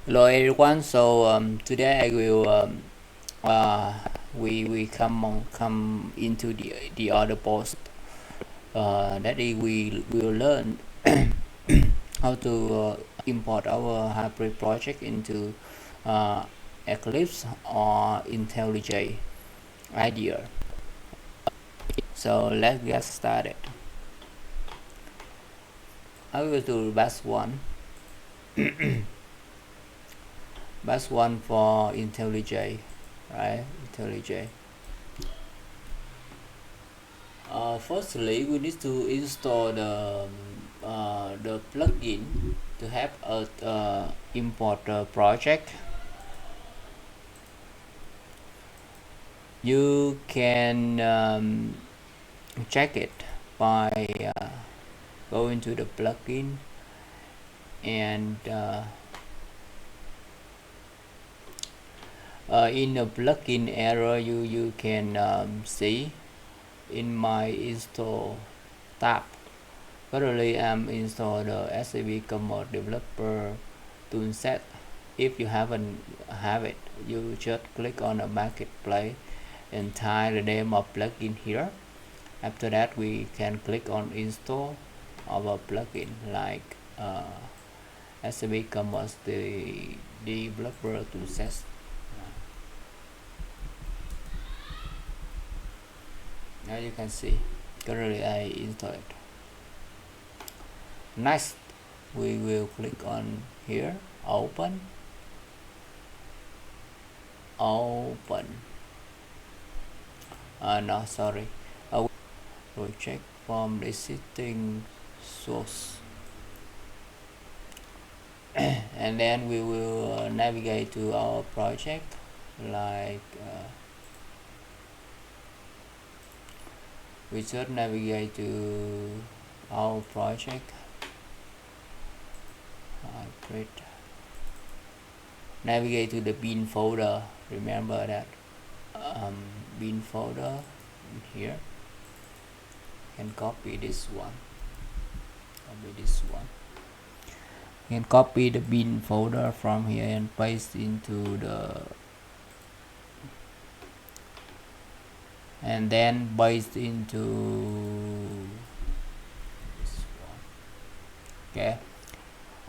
Hello everyone. So today I will we come into the other post. That is we will learn how to import our hybrid project into uh, Eclipse or Intellij IDE. So let's get started. I will do batch one for Intellij, right? Intellij. Firstly, we need to install the plugin to have a import project. You can check it by going to the plugin and in the plugin area you can see in my install tab. Currently I'm install the SAP Commerce Developer toolset. If you haven't have it, you just click on the marketplace and type the name of plugin here. After that, we can click on install our plugin like SAP Commerce the developer toolset. Now you can see currently I install it. Next, we will click on here, open. No, sorry. We'll check from the existing source, and then we will navigate to our project like we should navigate to our project hybrid. Navigate to the bin folder. Remember that bin folder here, and copy this one. You can copy the bin folder from here and paste into the, and then paste into this one. Okay,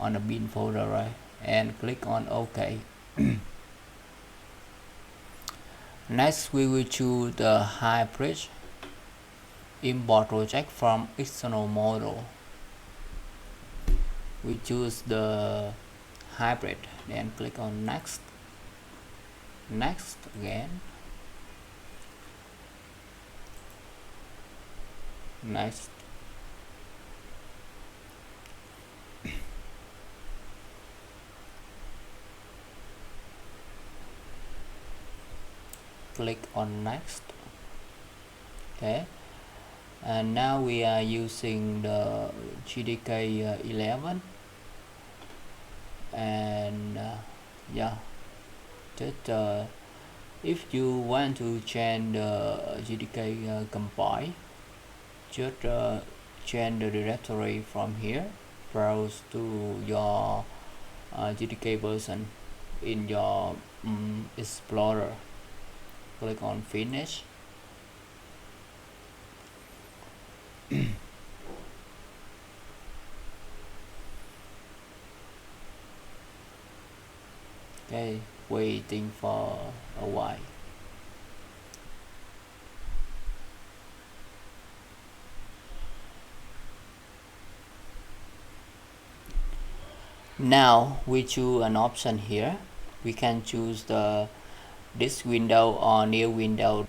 on the bin folder, right? And click on OK. Next, we will choose the Hybris import project from external model. We choose the hybrid, then click on next again, next, click on next. Okay, and now we are using the GDK 11, and yeah, just if you want to change the GDK compile, just change the directory from here, browse to your GDK version in your Explorer, click on finish. Okay, waiting for a while. Now we choose an option here. We can choose this window or new window.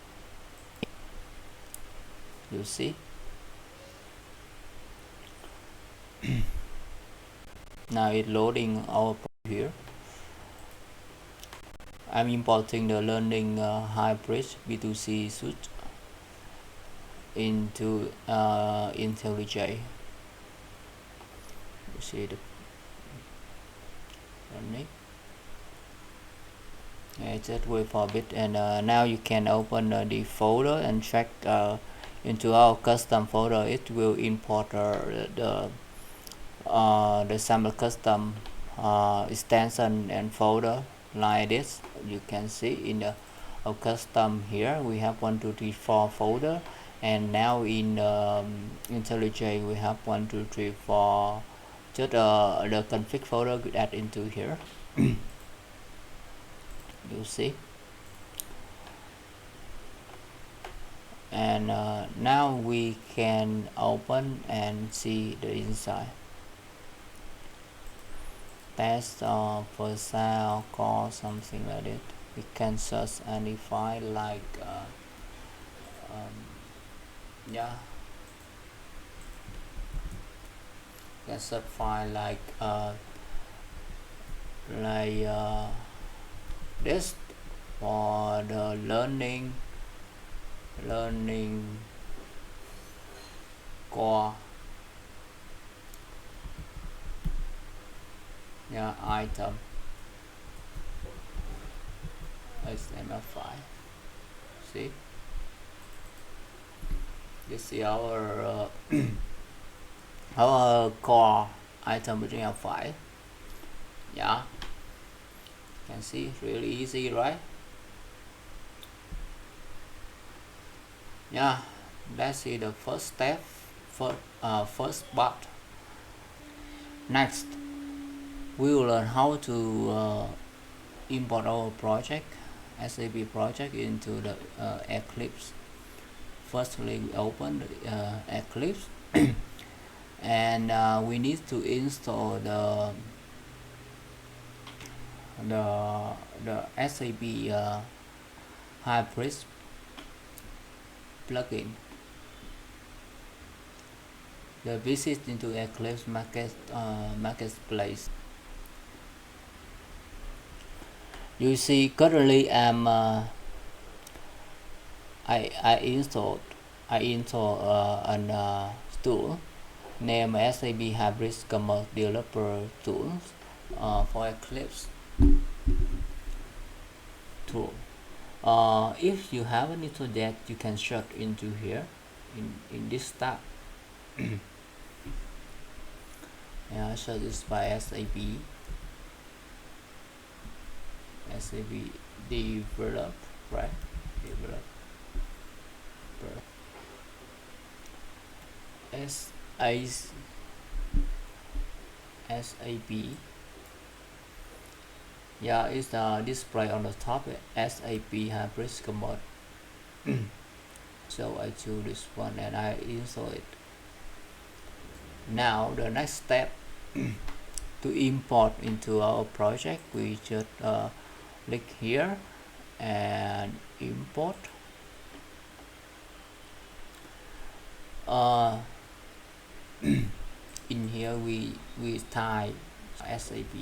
You see. Now it's loading our here. I'm importing the learning Hybris B2C suite into Intellij. You see the running. Just wait for a bit, and now you can open the folder and check into our custom folder. It will import the sample custom extension and folder like this. You can see in the custom here we have 1 2 3 4 folder, and now in Intellij we have 1 2 3 4, just the config folder we add into here. You see, and now we can open and see the inside. Test for sound call, something like that. We can search any file like yeah, can search file like this for the learning core, yeah, item HTML file. See, this is our our core item HTML file. Yeah, you can see really easy, right? Yeah, that's the first step, first part. Next, we will learn how to import our project, SAP project, into the Eclipse. Firstly, we open the Eclipse and we need to install the SAP Hybris plugin. The visit into Eclipse marketplace. You see, currently I install an tool named SAP Hybris Commerce Developer Tools for Eclipse tool. If you haven't installed that, you can search into here in this tab. Yeah, search this by SAP develop, right? Develop SAP. Yeah, it's the display on the top, SAP Hybris Commerce. So I choose this one and I install it. Now the next step to import into our project, we just click here and import. In here we type SAP.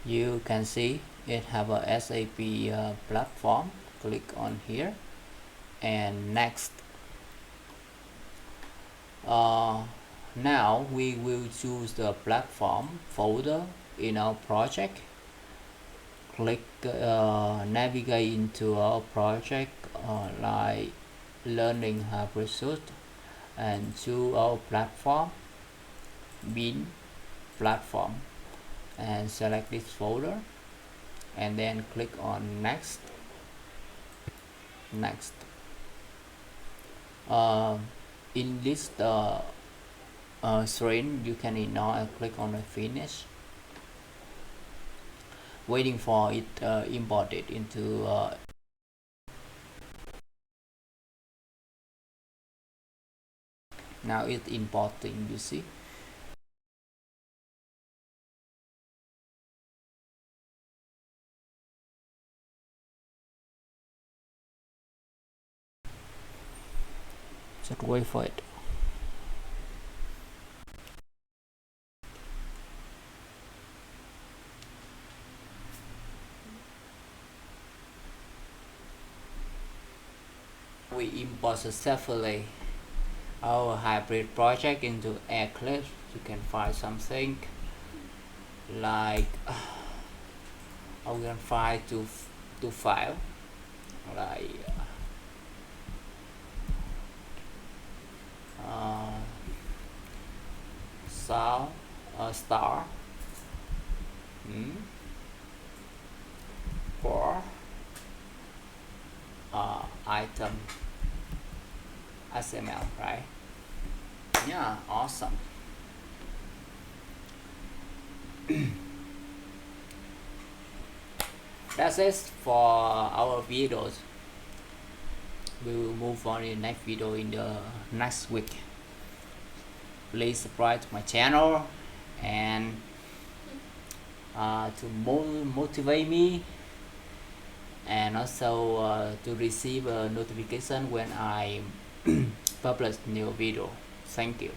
You can see it have a SAP platform. Click on here and next. Now we will choose the platform folder in our project. Click navigate into our project like learning Hybris and choose our platform, bin platform, and select this folder and then click on next. In this screen you can ignore and click on the finish, waiting for it imported into now it's importing, you see. Just wait for it. We import successfully our hybrid project into Eclipse. You can find something like I will find to file like sound star for item XML, right? Yeah, awesome. That's it for our videos. We will move on in the next video in the next week. Please subscribe to my channel and to motivate me, and also to receive a notification when I publish new video. Thank you.